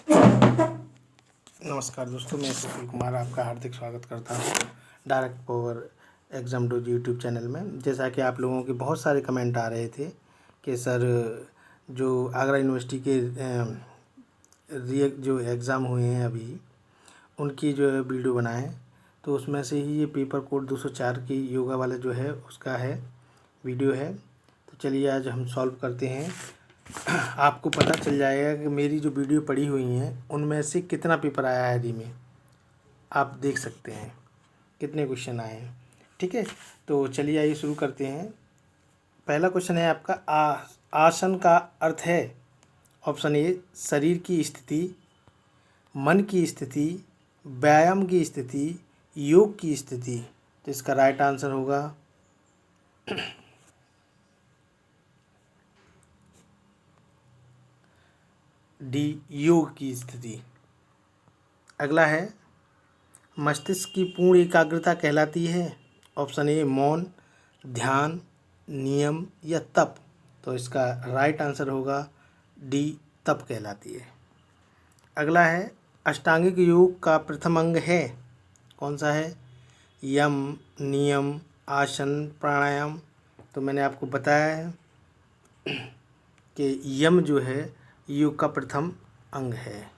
नमस्कार दोस्तों, मैं सुशील कुमार आपका हार्दिक स्वागत करता हूँ direct power exam dose YouTube channel में। जैसा कि आप लोगों के बहुत सारे कमेंट आ रहे थे कि सर जो आगरा यूनिवर्सिटी के जो एग्ज़ाम हुए हैं अभी उनकी जो है वीडियो बनाएं, तो उसमें से ही ये पेपर कोड 204 की योगा वाला जो है उसका है वीडियो है। तो चलिए आज हम सॉल्व करते हैं। आपको पता चल जाएगा कि मेरी जो वीडियो पड़ी हुई हैं उनमें से कितना पेपर आया है री में। आप देख सकते हैं कितने क्वेश्चन आए हैं। ठीक है, तो चलिए आइए शुरू करते हैं। पहला क्वेश्चन है आपका आसन का अर्थ है। ऑप्शन ए शरीर की स्थिति, मन की स्थिति, व्यायाम की स्थिति, योग की स्थिति। तो इसका राइट आंसर होगा डी, योग की स्थिति। अगला है मस्तिष्क की पूर्ण एकाग्रता कहलाती है। ऑप्शन ए मौन, ध्यान, नियम या तप। तो इसका राइट आंसर होगा डी, तप कहलाती है। अगला है अष्टांगिक योग का प्रथम अंग है। कौन सा है? यम, नियम, आसन, प्राणायाम। तो मैंने आपको बताया है कि यम जो है योग का प्रथम अंग है,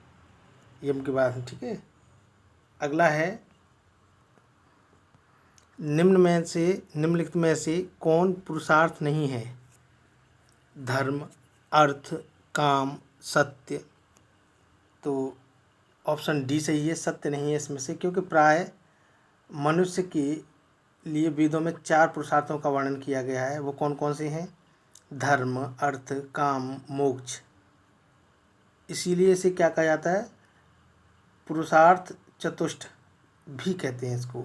यम के बाद। ठीक है, अगला है निम्नलिखित में से कौन पुरुषार्थ नहीं है? धर्म, अर्थ, काम, सत्य। तो ऑप्शन डी सही है, सत्य नहीं है इसमें से, क्योंकि प्राय मनुष्य के लिए वेदों में 4 पुरुषार्थों का वर्णन किया गया है। वो कौन कौन से हैं? धर्म, अर्थ, काम, मोक्ष। इसीलिए इसे क्या कहा जाता है? पुरुषार्थ चतुष्ट भी कहते हैं इसको।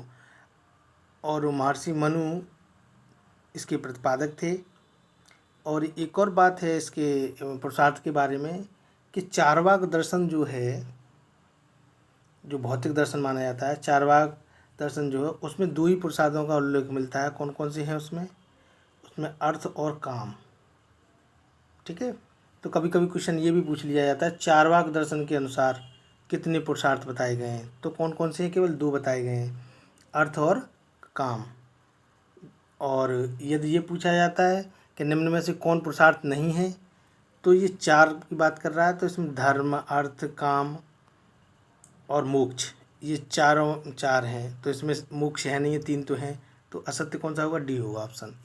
और महर्षि मनु इसके प्रतिपादक थे। और एक और बात है इसके पुरुषार्थ के बारे में कि चारवाक दर्शन जो है, जो भौतिक दर्शन माना जाता है, चारवाक दर्शन जो है उसमें 2 ही पुरुषार्थों का उल्लेख मिलता है। कौन कौन से हैं उसमें? उसमें अर्थ और काम। ठीक है, तो कभी कभी क्वेश्चन ये भी पूछ लिया जाता है चारवाक दर्शन के अनुसार कितने पुरुषार्थ बताए गए हैं? तो कौन कौन से हैं? केवल 2 बताए गए हैं, अर्थ और काम। और यदि ये पूछा जाता है कि निम्न में से कौन पुरुषार्थ नहीं है, तो ये 4 की बात कर रहा है। तो इसमें धर्म, अर्थ, काम और मोक्ष, ये चारों 4 हैं। तो इसमें मोक्ष है नहीं, ये 3 तो हैं। तो असत्य कौन सा होगा? डी होगा ऑप्शन।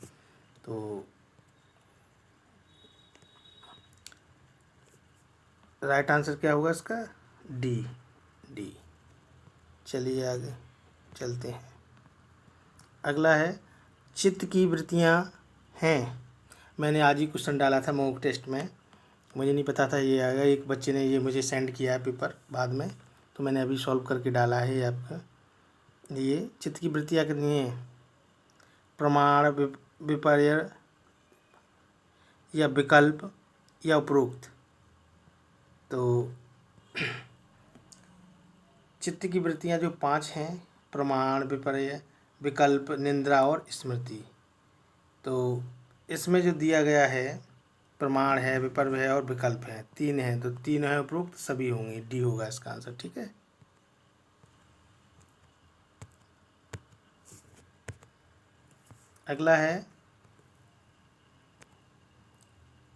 तो राइट आंसर क्या होगा इसका? D, D. चलिए आगे चलते हैं। अगला है चित्त की वृत्तियाँ हैं। मैंने आज ही क्वेश्चन डाला था मॉक टेस्ट में, मुझे नहीं पता था ये आएगा। एक बच्चे ने ये मुझे सेंड किया है पेपर बाद में, तो मैंने अभी सॉल्व करके डाला है। ये आपका ये चित्त की वृत्तियाँ कितनी हैं? प्रमाण, विपर्य या विकल्प या उपरोक्त। तो चित्त की वृत्तियाँ जो 5 हैं, प्रमाण, विपर्य, विकल्प, निंद्रा और स्मृति। तो इसमें जो दिया गया है प्रमाण है, विपर्य है और विकल्प है, 3 है। तो 3 है उपरोक्त, सभी होंगे, डी होगा इसका आंसर। ठीक है, अगला है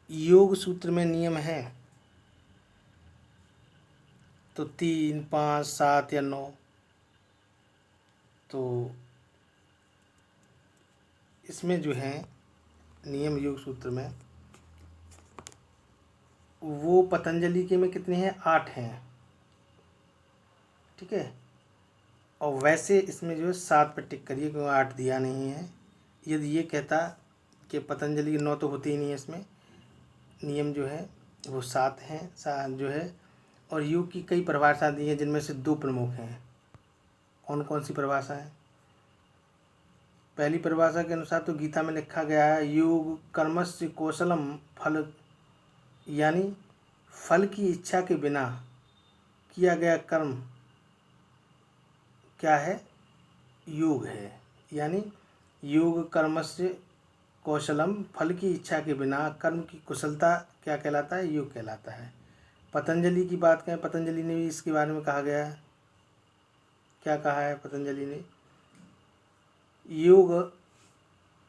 योग सूत्र में नियम है। तो 3, 5, 7 या 9। तो इसमें जो है नियम योग सूत्र में, वो पतंजलि के में कितने हैं? 8 हैं। ठीक है, और वैसे इसमें जो है 7 पर टिक करिए, क्योंकि 8 दिया नहीं है। यदि ये कहता कि पतंजलि के 9 तो होते ही नहीं है इसमें, नियम जो है वो 7 हैं, 7 जो है। और योग की कई परिभाषा दी हैं, जिनमें से 2 प्रमुख हैं। कौन कौन सी परिभाषा है? पहली परिभाषा के अनुसार तो गीता में लिखा गया है योग कर्मस्य कौशलम फल, यानी फल की इच्छा के बिना किया गया कर्म क्या है? योग है। यानी योग कर्मस्य कौशलम, फल की इच्छा के बिना कर्म की कुशलता क्या कहलाता है? योग कहलाता है। पतंजलि की बात करें, पतंजलि ने भी इसके बारे में कहा गया है। क्या कहा है पतंजलि ने? योग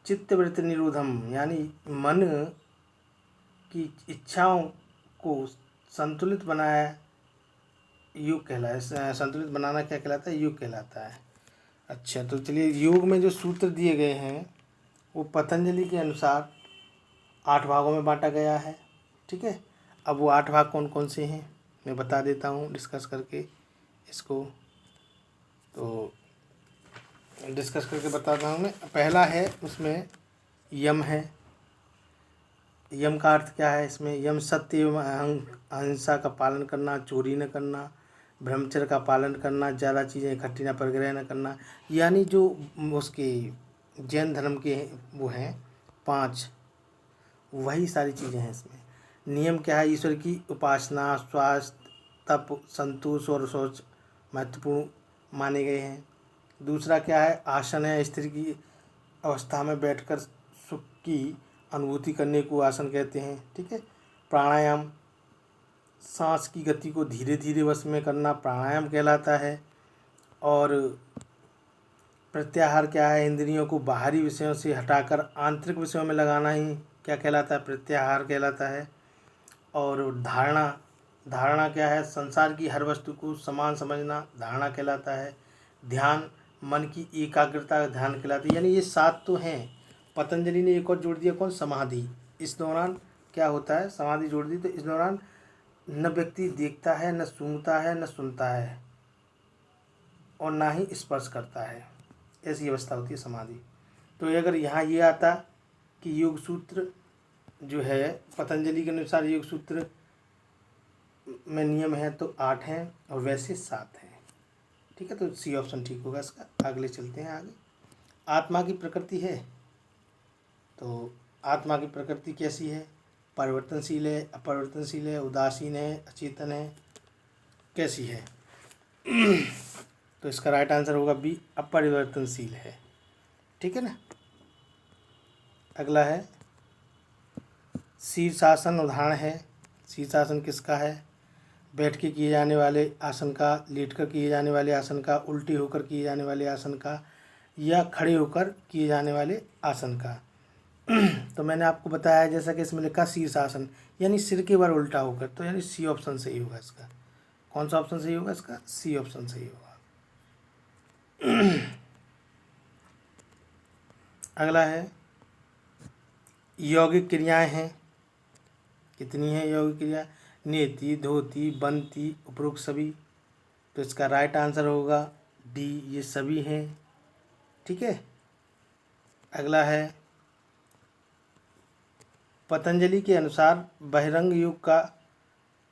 चित्तवृत्ति निरोधम, यानी मन की इच्छाओं को संतुलित बनाया योग कहलाए। संतुलित बनाना क्या कहलाता है? योग कहलाता है। अच्छा, तो चलिए, योग में जो सूत्र दिए गए हैं वो पतंजलि के अनुसार 8 भागों में बांटा गया है। ठीक है, अब वो 8 भाग कौन कौन से हैं मैं बता देता हूँ डिस्कस करके इसको। तो डिस्कस करके बताता हूँ मैं। पहला है, उसमें यम है। यम का अर्थ क्या है? इसमें यम सत्य एवं अहिंसा का पालन करना, चोरी न करना, ब्रह्मचर्य का पालन करना, ज़्यादा चीज़ें इकट्ठी न परिग्रह न करना, यानी जो उसके जैन धर्म के वो हैं 5, वही सारी चीज़ें हैं इसमें। नियम क्या है? ईश्वर की उपासना, स्वास्थ्य, तप, संतोष और शौच महत्वपूर्ण माने गए हैं। दूसरा क्या है? आसन है। स्त्री की अवस्था में बैठकर सुख की अनुभूति करने को आसन कहते हैं। ठीक है। प्राणायाम, सांस की गति को धीरे धीरे वश में करना प्राणायाम कहलाता है। और प्रत्याहार क्या है? इंद्रियों को बाहरी विषयों से हटाकर आंतरिक विषयों में लगाना ही क्या कहलाता है? प्रत्याहार कहलाता है। और धारणा, धारणा क्या है? संसार की हर वस्तु को समान समझना धारणा कहलाता है। ध्यान, मन की एकाग्रता ध्यान कहलाती है। यानी ये 7 तो हैं। पतंजलि ने एक और जोड़ दिया, कौन? समाधि। इस दौरान क्या होता है? समाधि जोड़ दी। तो इस दौरान न व्यक्ति देखता है, न सूंघता है, न सुनता है, और ना ही स्पर्श करता है। ऐसी अवस्था होती है समाधि। तो अगर यहाँ ये आता कि योग सूत्र जो है पतंजलि के अनुसार योग सूत्र में नियम है तो 8 हैं और वैसे 7 हैं। ठीक है, तो सी ऑप्शन ठीक होगा इसका। अगले चलते हैं आगे। आत्मा की प्रकृति है, तो आत्मा की प्रकृति कैसी है? परिवर्तनशील है, अपरिवर्तनशील है, उदासीन है, अचेतन है, कैसी है? तो इसका राइट आंसर होगा बी, अपरिवर्तनशील है। ठीक है ना। अगला है शीर्षासन उदाहरण है। शीर्षासन किसका है? बैठ के किए जाने वाले आसन का, लेट कर किए जाने वाले आसन का, उल्टी होकर किए जाने वाले आसन का, या खड़े होकर किए जाने वाले आसन का। तो मैंने आपको बताया जैसा कि इसमें लिखा शीर्षासन, यानी सिर के बार उल्टा होकर, तो यानी सी ऑप्शन सही होगा इसका। कौन सा ऑप्शन सही होगा इसका? सी ऑप्शन सही होगा। अगला है यौगिक क्रियाएं हैं। कितनी हैं यौगिक क्रिया? नेति, धोती, बनती, उपरोक्त सभी। तो इसका राइट आंसर होगा डी, ये सभी हैं। ठीक है। अगला है पतंजलि के अनुसार बहिरंग योग का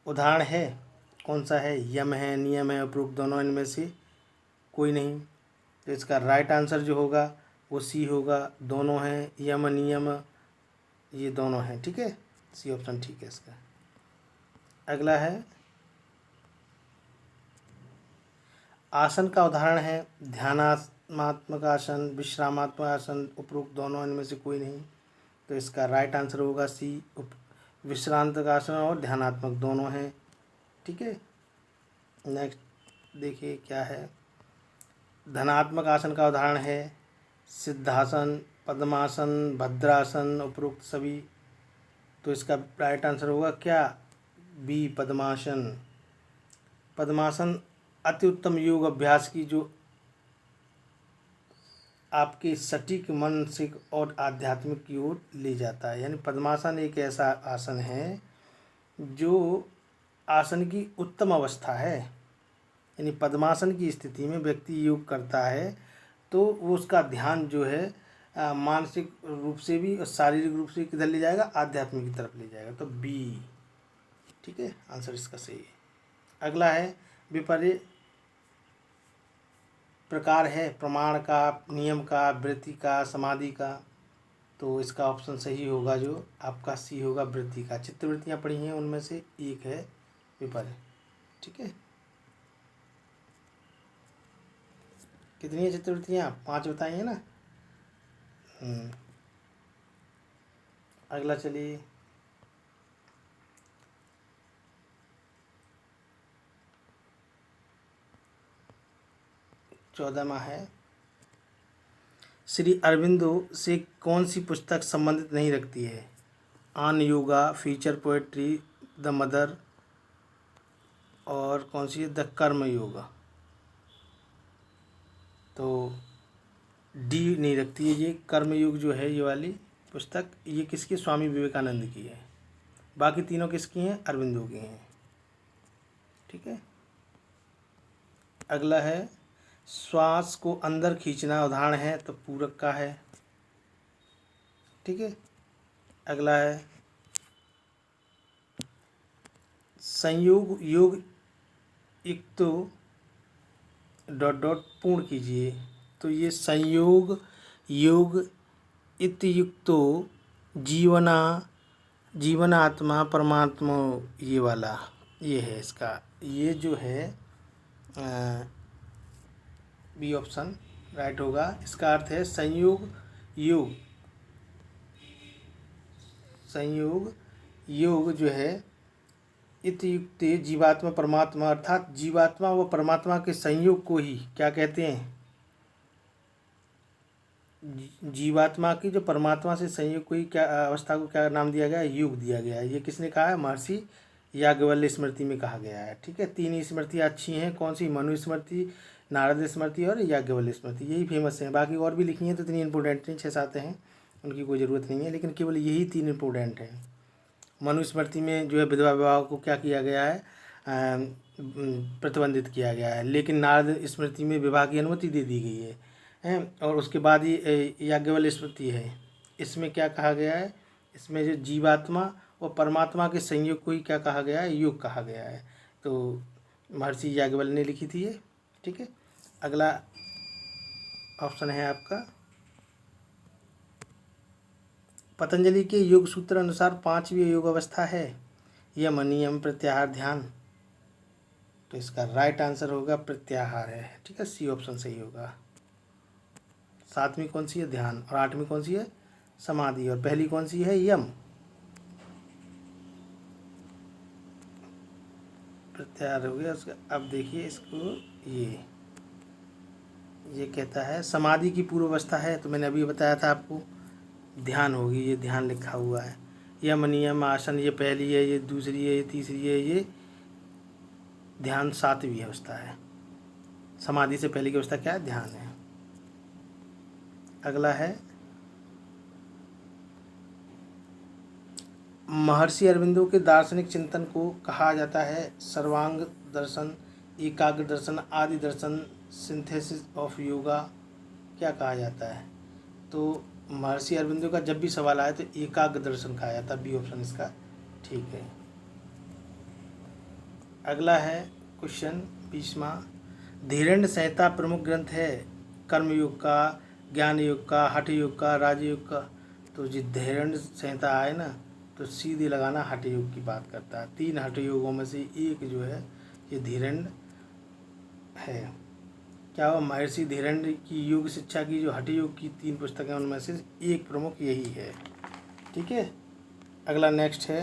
उदाहरण है। कौन सा है? यम है, नियम है, उपरोक्त दोनों, इनमें से कोई नहीं। तो इसका राइट आंसर जो होगा वो सी होगा। दोनों हैं, यम नियम ये दोनों हैं। ठीक है, सी ऑप्शन ठीक है इसका। अगला है आसन का उदाहरण है। ध्यानात्मक आसन, विश्रामात्मक आसन, उपरोक्त दोनों, इनमें से कोई नहीं। तो इसका राइट आंसर होगा सी, विश्रांत आसन और ध्यानात्मक दोनों हैं। ठीक है। नेक्स्ट देखिए क्या है। धनात्मक आसन का उदाहरण है सिद्धासन, पद्मासन, भद्रासन, उपरोक्त सभी। तो इसका राइट आंसर होगा क्या? बी, पद्मासन। पद्मासन अति उत्तम योग अभ्यास की जो आपके सटीक मानसिक और आध्यात्मिक की ओर ले जाता है। यानी पद्मासन एक ऐसा आसन है जो आसन की उत्तम अवस्था है। यानी पद्मासन की स्थिति में व्यक्ति योग करता है तो वो उसका ध्यान जो है मानसिक रूप से भी और शारीरिक रूप से किधर ले जाएगा? आध्यात्मिक की तरफ ले जाएगा। तो बी, ठीक है, आंसर इसका सही है। अगला है विपर्य प्रकार है प्रमाण का, नियम का, वृत्ति का, समाधि का। तो इसका ऑप्शन सही होगा जो आपका सी होगा, वृत्ति का। चित्तवृत्तियाँ पढ़ी हैं उनमें से एक है विपर्य। ठीक है। कितनी है चित्तवृत्तियाँ? 5 बताई हैं ना। अगला चलिए 14वां है, श्री अरविंदो से कौन सी पुस्तक संबंधित नहीं रखती है? On yoga, feature poetry, the mother, और कौन सी है, द कर्म योगा। तो डी नहीं रखती है ये कर्मयोग जो है, ये वाली पुस्तक, ये किसकी, स्वामी विवेकानंद की है। बाकी तीनों किसकी हैं, अरविंदो की हैं। ठीक है। अगला है, श्वास को अंदर खींचना उदाहरण है, तो पूरक का है। ठीक है। अगला है, संयोग योग युक्तो डॉट डॉट पूर्ण कीजिए, तो ये संयोग योग इतयुक्तो जीवनात्मा परमात्मा, ये वाला ये है इसका, ये जो है बी ऑप्शन राइट होगा। इसका अर्थ है संयोग योग जो है इतयुक्त जीवात्मा परमात्मा, अर्थात जीवात्मा व परमात्मा के संयोग को ही क्या कहते हैं, जीवात्मा की जो परमात्मा से संयोग को ही क्या अवस्था को क्या नाम दिया गया है, योग दिया गया है। ये किसने कहा है, महर्षि याज्ञवल्क्य स्मृति में कहा गया है। ठीक है। 3 स्मृतियाँ अच्छी हैं, कौन सी, मनु स्मृति, नारद स्मृति और याज्ञवल्क्य स्मृति, यही फेमस हैं। बाकी और भी लिखी हैं तो इतनी इंपॉर्टेंट नहीं, 6-7 हैं, उनकी कोई ज़रूरत नहीं है, लेकिन केवल यही 3 इंपॉर्टेंट हैं। मनु स्मृति में जो है विधवा विवाह को क्या किया गया है, प्रतिबंधित किया गया है, लेकिन नारद स्मृति में विवाह की अनुमति दे दी गई है। और उसके बाद ही याज्ञवल्क्य स्मृति है, इसमें क्या कहा गया है, इसमें जो जीवात्मा और परमात्मा के संयोग को ही क्या कहा गया है, योग कहा गया है। तो महर्षि याज्ञवल्क्य ने लिखी थी ये। ठीक है। अगला ऑप्शन है आपका, पतंजलि के योग सूत्र अनुसार 5वीं योग अवस्था है यम, नियम, प्रत्याहार, ध्यान। तो इसका राइट आंसर होगा प्रत्याहार है। ठीक है। सी ऑप्शन सही होगा। 7वीं कौन सी है, ध्यान, और 8वीं कौन सी है, समाधि, और पहली कौन सी है, यम। प्रत्याहार हो गया उसका। अब देखिए इसको, ये कहता है समाधि की पूर्व अवस्था है, तो मैंने अभी बताया था आपको, ध्यान होगी, ये ध्यान लिखा हुआ है। यम, नियम, आसन, ये पहली है, ये दूसरी है, ये तीसरी है, ये ध्यान 7वीं अवस्था है। समाधि से पहले की अवस्था क्या है, ध्यान है। अगला है, महर्षि अरविंदो के दार्शनिक चिंतन को कहा जाता है सर्वांग दर्शन, एकाग्र दर्शन, आदि दर्शन, सिंथेसिस ऑफ योगा, क्या कहा जाता है? तो महर्षि अरविंदो का जब भी सवाल आया तो एकाग्र दर्शन कहा जाता है। बी ऑप्शन इसका ठीक है। अगला है क्वेश्चन 20वां, धीरेन्द्र संहिता प्रमुख ग्रंथ है कर्मयोग का, ज्ञान योग का, हठ योग का, राजयोग का। तो जो धीरेन्द्र संहिता है ना, तो सीधे लगाना हठ योग की बात करता है। 3 हठ योगों में से एक जो है ये धीरेन्द्र है। क्या हुआ, महर्षि धीरेन्द्र की योग शिक्षा की जो हठ योग की 3 पुस्तकें उनमें से एक प्रमुख यही है। ठीक है। अगला नेक्स्ट है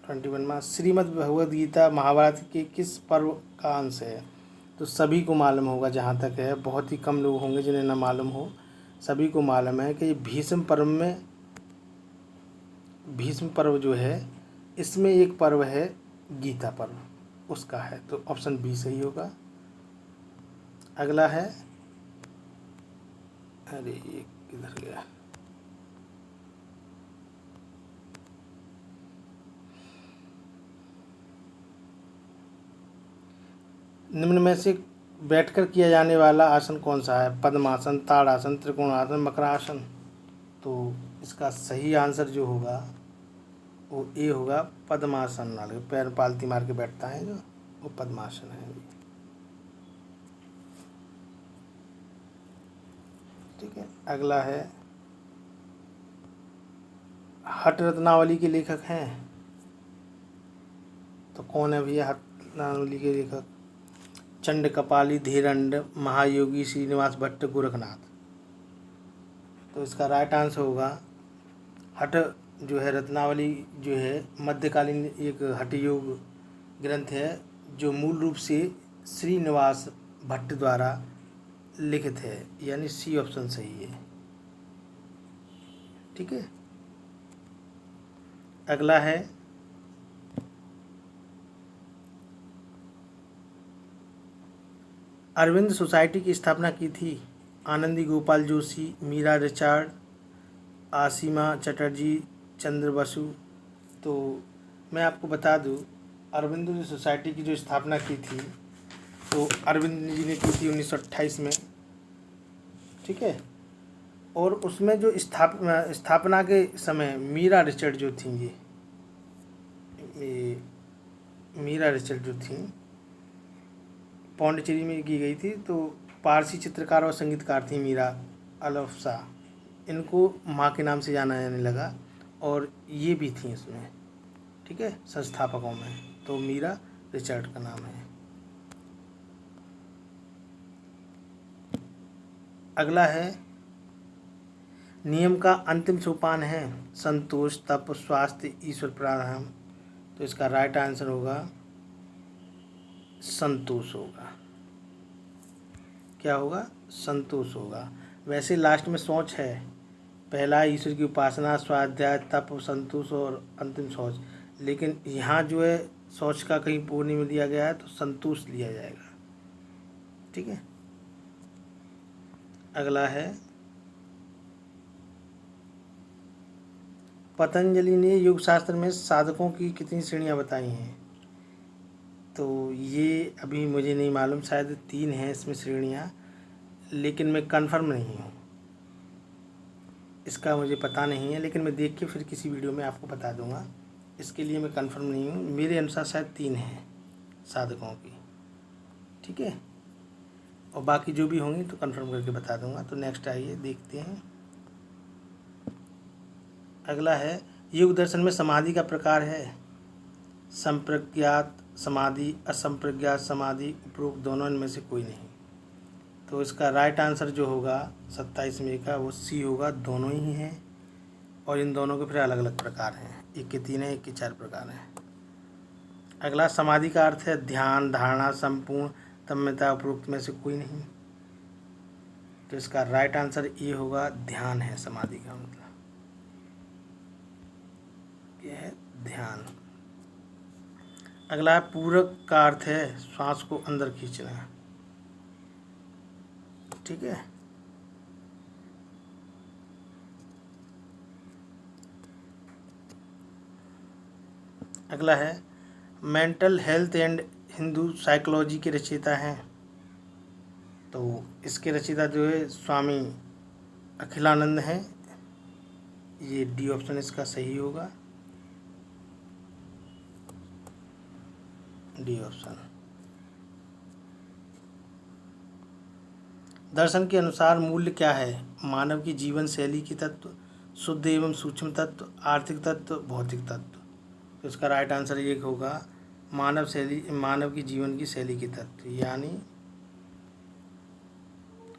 21वां, श्रीमद् भगवद गीता महाभारत के किस पर्व का अंश है? तो सभी को मालूम होगा, जहाँ तक है बहुत ही कम लोग होंगे जिन्हें ना मालूम हो। सभी को मालूम है कि भीष्म पर्व में, भीष्म पर्व जो है इसमें एक पर्व है गीता पर्व, उसका है। तो ऑप्शन बी सही होगा। अगला है, अरे ये किधर गया, निम्न में से बैठकर किया जाने वाला आसन कौन सा है? पद्मासन, ताड़ासन, त्रिकोणासन, मकरासन। तो इसका सही आंसर जो होगा वो ए होगा, पद्मासन वाले, पैर पालती मार के बैठता है जो, वो पद्मासन है। ठीक है। अगला है, हठ रत्नावली के लेखक हैं, तो कौन है भैया हठ रत्नावली के लेखक? चंड कपाली, धीरंड, महायोगी, श्रीनिवास भट्ट, गोरखनाथ। तो इसका राइट आंसर होगा, हठ जो है रत्नावली जो है मध्यकालीन एक हठ योग ग्रंथ है जो मूल रूप से श्रीनिवास भट्ट द्वारा लिखित है, यानी सी ऑप्शन सही है। ठीक है। अगला है अरविंद सोसाइटी की स्थापना की थी आनंदी गोपाल जोशी, मीरा रिचार्ड, आसीमा चटर्जी, चंद्र बसु। तो मैं आपको बता दूं, अरविंद जी सोसाइटी की जो स्थापना की थी तो अरविंद जी ने की थी 1928 में। ठीक है। और उसमें जो स्थापना के समय मीरा रिचर्ड जो थी, ये मीरा रिचर्ड जो थी पौंडीचेरी में की गई थी। तो पारसी चित्रकार और संगीतकार थी मीरा अल्फसा, इनको माँ के नाम से जाना जाने लगा और ये भी थी इसमें। ठीक है, संस्थापकों में तो मीरा रिचर्ड का नाम है। अगला है नियम का अंतिम सोपान है संतोष, तप, स्वास्थ्य, ईश्वर प्रारंभ। तो इसका राइट आंसर होगा संतोष होगा। क्या होगा? संतोष होगा। वैसे लास्ट में सोच है, पहला ईश्वर की उपासना, स्वाध्याय, तप, संतोष और अंतिम सोच, लेकिन यहाँ जो है सोच का कहीं पूर्णी में दिया गया है तो संतोष लिया जाएगा। ठीक है। अगला है पतंजलि ने योग शास्त्र में साधकों की कितनी श्रेणियां बताई हैं? तो ये अभी मुझे नहीं मालूम, शायद 3 हैं इसमें श्रेणियां, लेकिन मैं कंफर्म नहीं हूँ, इसका मुझे पता नहीं है, लेकिन मैं देख के फिर किसी वीडियो में आपको बता दूंगा। इसके लिए मैं कंफर्म नहीं हूँ, मेरे अनुसार शायद 3 हैं साधकों की। ठीक है। और बाकी जो भी होंगी तो कंफर्म करके बता दूंगा। तो नेक्स्ट आइए देखते हैं। अगला है योग दर्शन में समाधि का प्रकार है संप्रज्ञात समाधि, असंप्रज्ञात समाधि, उपरोक्त दोनों इनमें से कोई नहीं। तो इसका राइट आंसर जो होगा 27 में का वो सी होगा, दोनों ही हैं और इन दोनों के फिर अलग अलग प्रकार हैं, एक के 3 है, एक के 4 प्रकार हैं। अगला समाधि का अर्थ है ध्यान, धारणा, संपूर्ण तन्मयता, उपरोक्त में से कोई नहीं। तो इसका राइट आंसर ये होगा, ध्यान है समाधि का मतलब, यह है ध्यान। अगला पूरक का अर्थ है श्वास को अंदर खींचना। ठीक है। अगला है mental health and Hindu psychology के रचयिता हैं। तो इसके रचयिता जो है स्वामी अखिलानंद हैं। ये डी ऑप्शन इसका सही होगा, डी ऑप्शन। दर्शन के अनुसार मूल्य क्या है? मानव की जीवन शैली की तत्व, शुद्ध एवं सूक्ष्म तत्व, आर्थिक तत्व, भौतिक तत्व। तो इसका राइट आंसर ये होगा मानव की जीवन की शैली की तत्व, यानी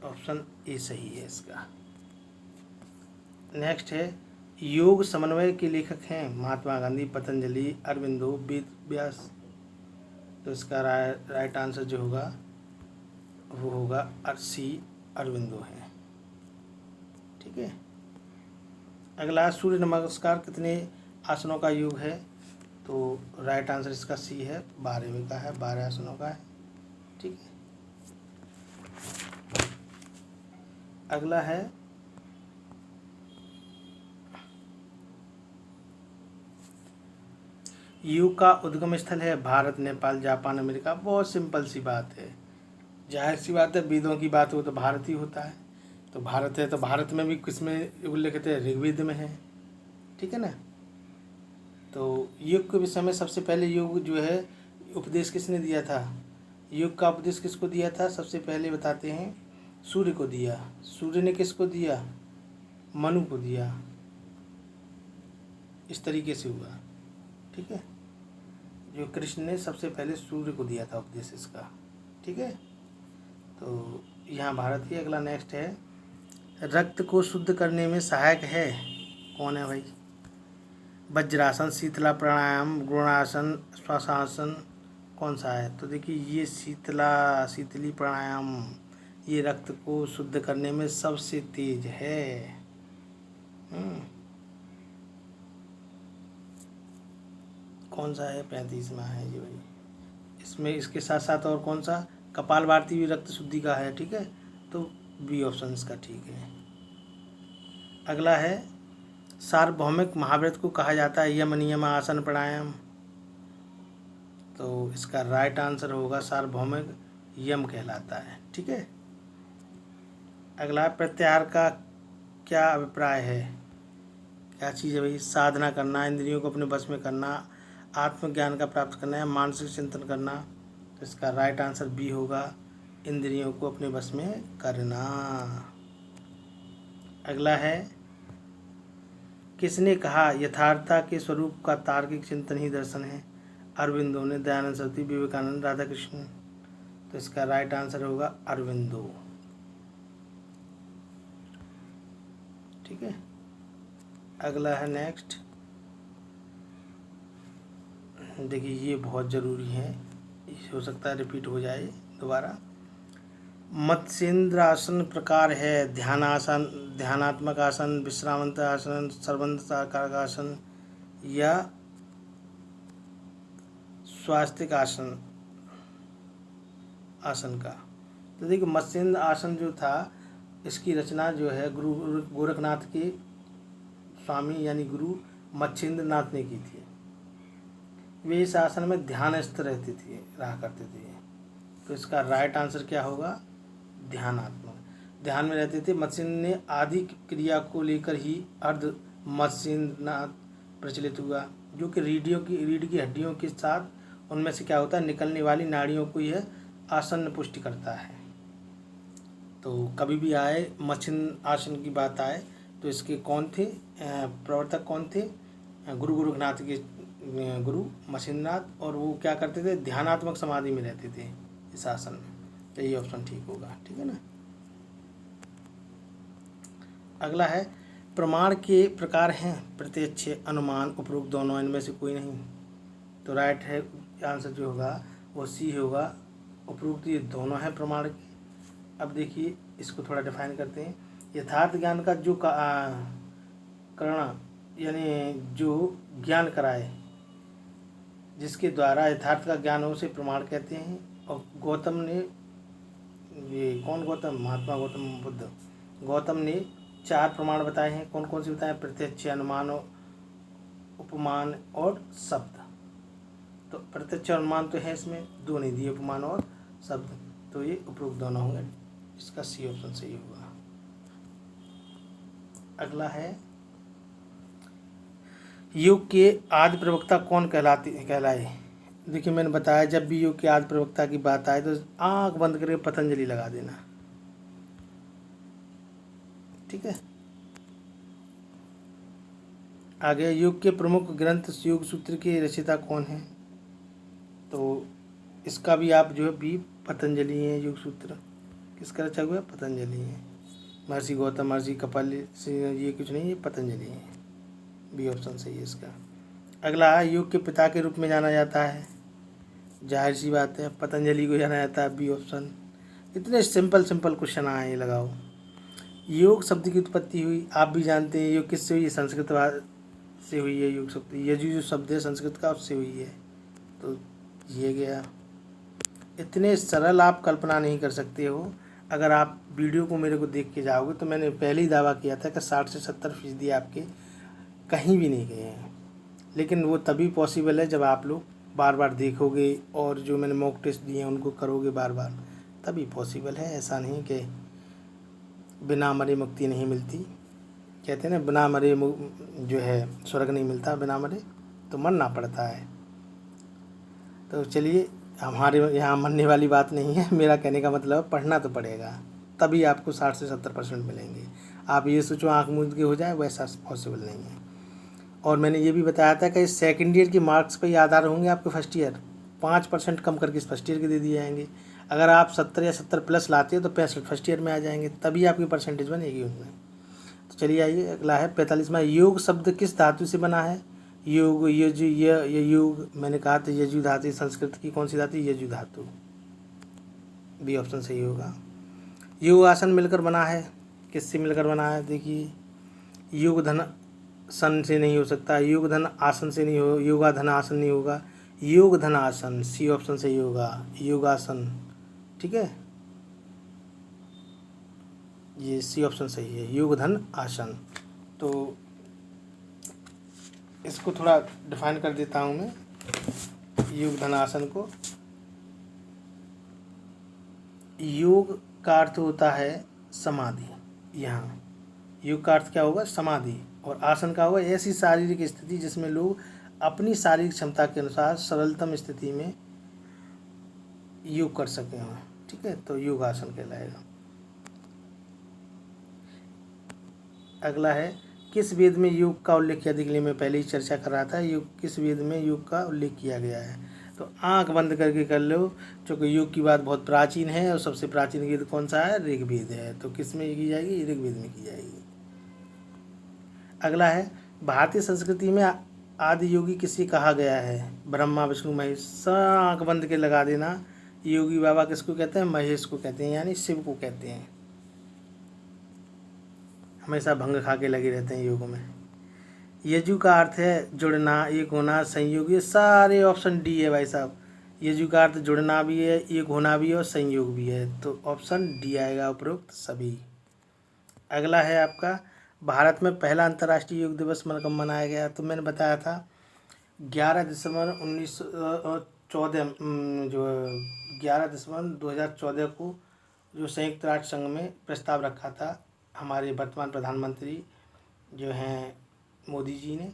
ऑप्शन ए सही है इसका। नेक्स्ट है योग समन्वय के लेखक हैं महात्मा गांधी, पतंजलि, अरविंदो, वेद व्यास। तो इसका राइट आंसर जो होगा वो होगा सी अरविंदो है। ठीक है। अगला सूर्य नमस्कार कितने आसनों का योग है? तो राइट आंसर इसका सी है, 12वें का है, 12 आसनों का है। ठीक है। अगला है योग का उद्गम स्थल है भारत, नेपाल, जापान, अमेरिका। बहुत सिंपल सी बात है, जाहिर सी बात है, वेदों की बात हो तो भारत ही होता है। तो भारत है तो भारत में भी किसमें उल्लेखित है? ऋग्वेद में है। ठीक है ना। तो योग के विषय में सबसे पहले योग जो है उपदेश किसने दिया था? योग का उपदेश किसको दिया था? सबसे पहले बताते हैं, सूर्य को दिया। सूर्य ने किसको दिया? मनु को दिया। इस तरीके से हुआ। ठीक है। जो कृष्ण ने सबसे पहले सूर्य को दिया था उपदेश इसका। ठीक है। तो यहाँ भारत ही। अगला नेक्स्ट है रक्त को शुद्ध करने में सहायक है, कौन है भाई? वज्रासन, शीतला प्राणायाम, गुणासन, श्वासासन, कौन सा है? तो देखिए ये शीतली प्राणायाम, ये रक्त को शुद्ध करने में सबसे तेज है। कौन सा है? 35वां है ये भाई। इसमें इसके साथ साथ और कौन सा? कपालभाति भी रक्त शुद्धि का है, ठीक है, तो बी ऑप्शन इसका ठीक है। अगला है सार्वभौमिक महाव्रत को कहा जाता है यम नियम आसन प्राणायाम, तो इसका राइट आंसर होगा सार्वभौमिक यम कहलाता है, ठीक है। अगला प्रत्याहार का क्या अभिप्राय है? क्या चीज़ है भाई? साधना करना, इंद्रियों को अपने बस में करना, आत्मज्ञान का प्राप्त करना या मानसिक चिंतन करना, तो इसका राइट आंसर बी होगा, इंद्रियों को अपने बस में करना। अगला है किसने कहा यथार्थता के स्वरूप का तार्किक चिंतन ही दर्शन है? अरविंदो ने, दयानंद सरस्वती, विवेकानंद, राधा कृष्ण, तो इसका राइट आंसर होगा अरविंदो, ठीक है। अगला है नेक्स्ट, देखिए ये बहुत ज़रूरी है, हो सकता है रिपीट हो जाए दोबारा। मत्स्येंद्र आसन प्रकार है ध्यानासन, ध्यानात्मक आसन, विश्रामंत आसन, सर्वांग आसन या स्वास्तिक आसन का। तो देखिए मत्स्येंद्र आसन जो था, इसकी रचना जो है गुरु गोरखनाथ के स्वामी यानी गुरु मत्स्येंद्र नाथ ने की थी। वे इस आसन में ध्यानस्थ रहा करते थे, तो इसका राइट आंसर क्या होगा? ध्यानात्मक, ध्यान में रहते थे। मत्स्येंद्र ने आदि क्रिया को लेकर ही अर्ध मत्स्येंद्रनाथ प्रचलित हुआ, जो कि रीढ़ की हड्डियों के साथ उनमें से क्या होता है, निकलने वाली नाड़ियों को यह आसन पुष्टि करता है। तो कभी भी आए मत्स्येंद्र आसन की बात आए तो इसके कौन थे प्रवर्तक, कौन थे? गुरु गोरखनाथ के गुरु मत्स्येंद्रनाथ, और वो क्या करते थे? ध्यानात्मक समाधि में रहते थे इस आसन में, तो ये ऑप्शन ठीक होगा, ठीक है ना। अगला है प्रमाण के प्रकार हैं प्रत्यक्ष, अनुमान, उपरोक्त दोनों, इनमें से कोई नहीं, तो राइट है आंसर जो होगा वो सी होगा, उपरोक्त ये दोनों हैं प्रमाण के। अब देखिए इसको थोड़ा डिफाइन करते हैं। यथार्थ ज्ञान का जो करण यानी जो ज्ञान कराए, जिसके द्वारा यथार्थ का ज्ञान हो उसे प्रमाण कहते हैं। और गौतम ने, ये कौन गौतम? महात्मा गौतम बुद्ध, गौतम ने 4 प्रमाण बताए हैं। कौन कौन से बताए? प्रत्यक्ष, अनुमान, उपमान और शब्द। तो प्रत्यक्ष और अनुमान तो है, इसमें 2 नहीं दिए, उपमान और शब्द, तो ये उपरोक्त दोनों होंगे, इसका सी ऑप्शन सही होगा। अगला है योग के आदि प्रवक्ता कौन कहलाए? देखिए मैंने बताया जब भी योग के आदि प्रवक्ता की बात आए तो आंख बंद करके पतंजलि लगा देना, ठीक है। आगे योग के प्रमुख ग्रंथ योग सूत्र के रचयिता कौन है? तो इसका भी आप जो है बी पतंजलि है। योग सूत्र किसका रचा हुआ है? पतंजलि है। महर्षि गौतम, महर्षि कपिल से ये कुछ नहीं, ये पतंजलि है, बी ऑप्शन सही है इसका। अगला योग के पिता के रूप में जाना जाता है, जाहिर सी बात है पतंजलि को जाना जाता है, बी ऑप्शन। इतने सिंपल क्वेश्चन आए, ये लगाओ। योग शब्द की उत्पत्ति हुई, आप भी जानते हैं योग किससे हुई है? संस्कृत से हुई है। योग शब्द, ये जो शब्द है संस्कृत का, उससे हुई है, तो ये गया। इतने सरल आप कल्पना नहीं कर सकते हो। अगर आप वीडियो को मेरे को देख के जाओगे तो मैंने पहले ही दावा किया था कि 60 से 70% आपके कहीं भी नहीं गए हैं, लेकिन वो तभी पॉसिबल है जब आप लोग बार बार देखोगे और जो मैंने मॉक टेस्ट दिए हैं उनको करोगे बार बार, तभी पॉसिबल है। ऐसा नहीं कि बिना मरे मुक्ति नहीं मिलती, कहते हैं ना बिना मरे जो है स्वर्ग नहीं मिलता, बिना मरे तो मरना पड़ता है। तो चलिए, हमारे यहाँ मरने वाली बात नहीं है, मेरा कहने का मतलब पढ़ना तो पड़ेगा, तभी आपको 60 से 70% मिलेंगे। आप ये सोचो आँख मूंद के हो जाए, वैसा पॉसिबल नहीं है। और मैंने ये भी बताया था कि सेकंड ईयर की मार्क्स पर ही आधार होंगे आपके फर्स्ट ईयर, 5% कम करके इस फर्स्ट ईयर के दे दिए जाएंगे। अगर आप 70 या 70+ लाते हो तो 65 फर्स्ट ईयर में आ जाएंगे, तभी आपकी परसेंटेज बनेगी उसमें। तो चलिए आइए, अगला है 45वां, योग शब्द किस धातु से बना है? युग, यजु, य युग, मैंने कहा था यजु धातु संस्कृत की कौन सी धातु, यजु धातु, बी ऑप्शन सही होगा। युग आसन मिलकर बना है, किससे मिलकर बना है, देखिए युग धन सन से नहीं हो सकता, युग धन आसन से नहीं हो, योगा धन आसन नहीं होगा, योग धन आसन, सी ऑप्शन सही होगा, योगासन। ठीक है, ये सी ऑप्शन सही है, योग धन आसन। तो इसको थोड़ा डिफाइन कर देता हूँ मैं, योग धन आसन को। योग का अर्थ होता है समाधि, यहाँ योग का अर्थ क्या होगा, समाधि, और आसन का होगा ऐसी शारीरिक स्थिति जिसमें लोग अपनी शारीरिक क्षमता के अनुसार सरलतम स्थिति में योग कर सकें। ठीक है, तो योग आसन कहलाएगा। अगला है, किस वेद में योग का उल्लेख किया, देखिए मैं पहले ही चर्चा कर रहा था, योग किस वेद में योग का उल्लेख किया गया है। तो आंख बंद करके कर लो, क्योंकि योग की बात बहुत प्राचीन है और सबसे प्राचीन वेद कौन सा है, ऋग्वेद है। तो किस में की जाएगी, ऋग्वेद में की जाएगी। अगला है, भारतीय संस्कृति में आदि योगी किसे कहा गया है, ब्रह्मा विष्णु महेश। आंख बंद के लगा देना, योगी बाबा किसको कहते हैं, महेश को कहते हैं, यानी शिव को कहते हैं। हमेशा भंग खा के लगे रहते हैं योग में। यजु का अर्थ है जुड़ना, एक होना, संयोग, ये सारे ऑप्शन डी है भाई साहब। यजु का अर्थ जुड़ना भी है, एक होना भी है और संयोग भी है, तो ऑप्शन डी आएगा, उपरोक्त सभी। अगला है आपका, भारत में पहला अंतर्राष्ट्रीय योग दिवस कब मनाया गया, तो मैंने बताया था 11 दिसंबर 1914, जो 11 दिसंबर 2014 को जो संयुक्त राष्ट्र संघ में प्रस्ताव रखा था हमारे वर्तमान प्रधानमंत्री जो हैं मोदी जी ने,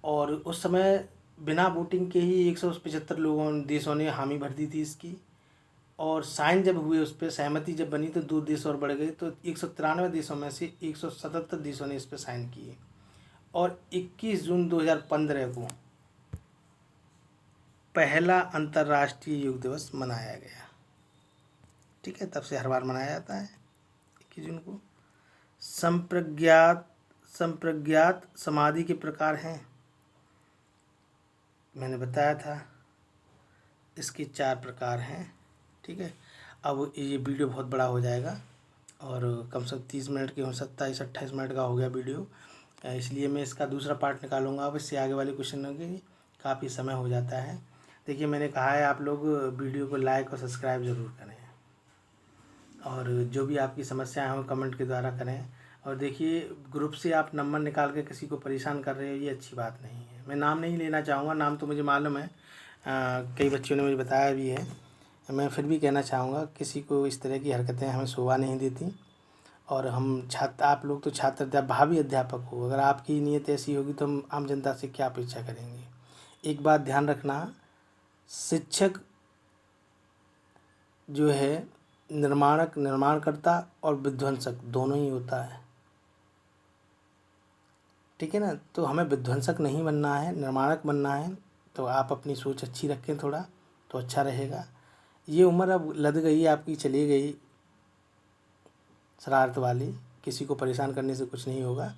और उस समय बिना वोटिंग के ही 175 देशों ने हामी भर दी थी इसकी, और साइन जब हुए उस पर सहमति जब बनी तो 2 देश और बढ़ गए, तो 193 देशों में से 177 देशों ने इस पर साइन किए, और 21 जून 2015 को पहला अंतर्राष्ट्रीय योग दिवस मनाया गया। ठीक है, तब से हर बार मनाया जाता है 21 जून को। संप्रज्ञात समाधि के प्रकार हैं, मैंने बताया था इसके 4 प्रकार हैं। ठीक है, अब ये वीडियो बहुत बड़ा हो जाएगा और कम से कम 30 मिनट के हो, 27-28 मिनट का हो गया वीडियो, इसलिए मैं इसका दूसरा पार्ट निकालूंगा। अब इससे आगे वाले क्वेश्चनों के काफ़ी समय हो जाता है। देखिए मैंने कहा है आप लोग वीडियो को लाइक और सब्सक्राइब ज़रूर करें, और जो भी आपकी समस्याएं हों कमेंट के द्वारा करें। और देखिए ग्रुप से आप नंबर निकाल के किसी को परेशान कर रहे हो, ये अच्छी बात नहीं है। मैं नाम नहीं लेना चाहूँगा, नाम तो मुझे मालूम है, कई बच्चों ने मुझे बताया भी है। मैं फिर भी कहना चाहूँगा किसी को इस तरह की हरकतें हमें शोभा नहीं देती, और हम छात्र, आप लोग तो छात्र भावी अध्यापक हो, अगर आपकी नीयत ऐसी होगी तो हम आम जनता से क्या अपेक्षा करेंगे। एक बात ध्यान रखना, शिक्षक जो है निर्माणकर्ता और विध्वंसक दोनों ही होता है। ठीक है ना, तो हमें विध्वंसक नहीं बनना है, निर्माणक बनना है। तो आप अपनी सोच अच्छी रखें थोड़ा, तो अच्छा रहेगा। ये उम्र अब लद गई आपकी, चली गई शरारत वाली, किसी को परेशान करने से कुछ नहीं होगा।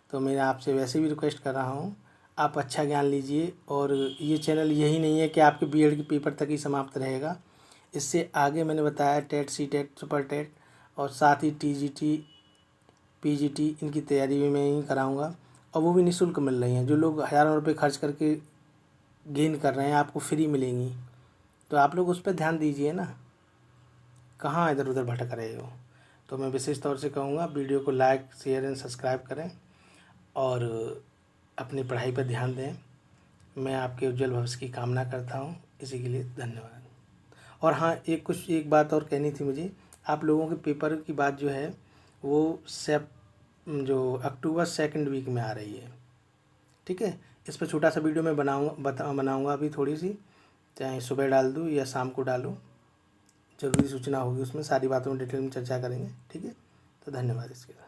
तो मैं आपसे वैसे भी रिक्वेस्ट कर रहा हूँ, आप अच्छा ज्ञान लीजिए। और ये चैनल यही नहीं है कि आपके बीएड के पेपर तक ही समाप्त रहेगा, इससे आगे मैंने बताया TET, C TET, super TET और साथ ही टीजीटी, पीजीटी, इनकी तैयारी भी मैं ही कराऊंगा, और वो भी निःशुल्क मिल रही हैं। जो लोग हज़ारों रुपये खर्च करके गेन कर रहे हैं, आपको फ्री मिलेंगी, तो आप लोग उस पर ध्यान दीजिए ना, कहाँ इधर उधर भटक रहे हो। तो मैं विशेष तौर से कहूँगा वीडियो को लाइक, शेयर एंड सब्सक्राइब करें और अपनी पढ़ाई पर ध्यान दें। मैं आपके उज्जवल भविष्य की कामना करता हूँ, इसी के लिए धन्यवाद। और हाँ, एक बात और कहनी थी मुझे, आप लोगों के पेपर की बात जो है वो जो अक्टूबर 2nd वीक में आ रही है। ठीक है, इस पर छोटा सा वीडियो मैं बनाऊंगा अभी थोड़ी सी, चाहे सुबह डाल दूँ या शाम को डालूँ, ज़रूरी सूचना होगी उसमें, सारी बातों में डिटेल में चर्चा करेंगे। ठीक है, तो धन्यवाद इसके लिए।